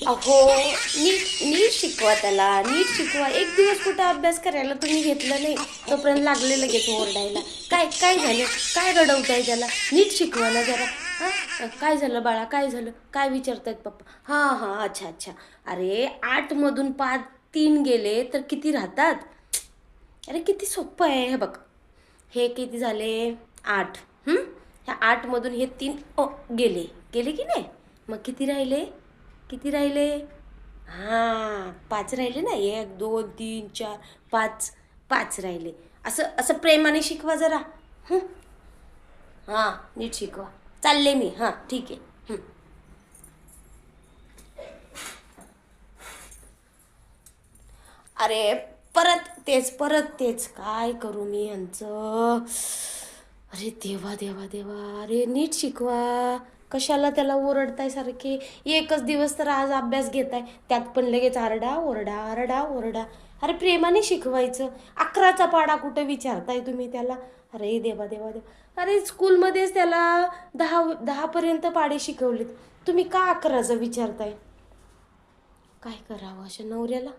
अहो, नीट नीट शिकवा त्याला, नीट शिकवा. एक दिवस कुठं अभ्यास करायला तुम्ही घेतलं नाही, तोपर्यंत लागले लगेच ओरडायला. काय काय झालं? काय रडवताय त्याला? नीट शिकवा ना जरा. हां, काय झालं बाळा? काय झालं? काय विचारतायत पप्पा? हां हां, अच्छा अच्छा. अरे 8 मधून 3 गेले तर किती राहतात? अरे किती सोपं आहे हे बघ. हे किती झाले? 8. ह्या 8 मधून हे 3 गेले. गेले की नाही? मग किती राहिले? किती राहिले? हां, 5 राहिले ना. 1 2 3 4 5. 5 राहिले. असं असं प्रेमाने शिकवा जरा. हं? हां, नीट शिकवा. चालले मी. हां, ठीक आहे. अरे परत तेच काय करू मी यांचं? अरे देवा देवा देवा, अरे नीट शिकवा. कशाला त्याला ओरडताय सारखे? एकच दिवस तर आज अभ्यास घेताय, त्यात पण लगेच आरडा ओरडा आरडा ओरडा. अरे प्रेमाने शिकवायचं. 11चा पाढा कुठं विचारताय तुम्ही त्याला? अरे देवा देवा देवा, अरे स्कूलमध्येच त्याला 10पर्यंत पाढे शिकवलेत, तुम्ही का 11चं विचारताय? काय करावं अशा नवऱ्याला?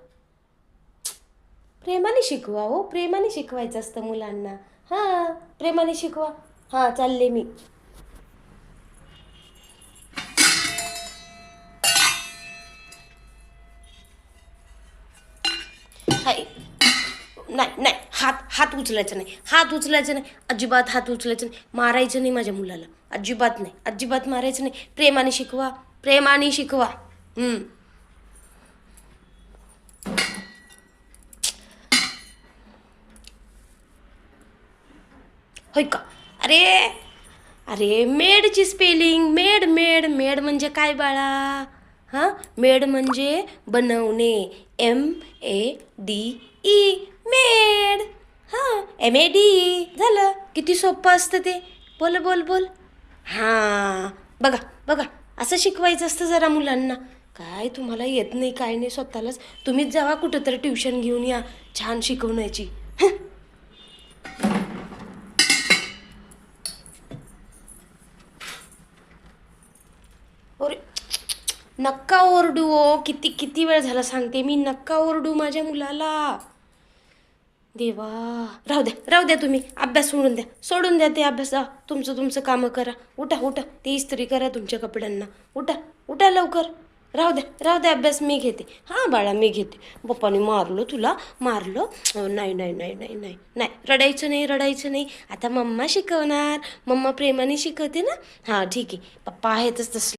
प्रेमाने शिकवा हो, प्रेमाने शिकवायचं असतं मुलांना. हां, प्रेमाने शिकवा. हां, चालले मी. हाय, नाही नाही, हात हात उचलायचा नाही, हात उचलायचा नाही, अजिबात हात उचलायचं नाही. मारायचं नाही माझ्या मुलाला, अजिबात नाही, अजिबात मारायचं नाही. प्रेमाने शिकवा, प्रेमाने शिकवा. होय का? अरे अरे मेडची स्पेलिंग मेड मेड मेड म्हणजे काय बाळा? हां, मेड म्हणजे बनवणे. MEDE, made. हां, MED झालं. किती सोपं असतं ते. बोल बोल बोल. हां, बघा बघा, असं शिकवायचं असतं जरा मुलांना. काय तुम्हाला येत नाही काय नाही स्वतःलाच. तुम्हीच जावा कुठंतरी ट्युशन घेऊन या छान शिकवण्याची. अरे नक्का ओरडू हो. किती किती वेळ झाला सांगते मी, नक्का ओरडू माझ्या मुलाला. देवा, राहू द्या राहू द्या, तुम्ही अभ्यास सोडून द्या ते अभ्यास. तुमचं तुमचं कामं करा. उठा उठा, ते इस्त्री करा तुमच्या कपड्यांना. उठा उठा लवकर. राहू द्या अभ्यास, मी घेते. हां बाळा, मी घेते. पप्पाने मारलं तुला? मारलं? नाही नाही नाही नाही नाही नाही, रडायचं नाही रडायचं नाही. आता मम्मा शिकवणार, मम्मा प्रेमाने शिकवते ना. हां ठीक आहे, पप्पा आहेतच तसं.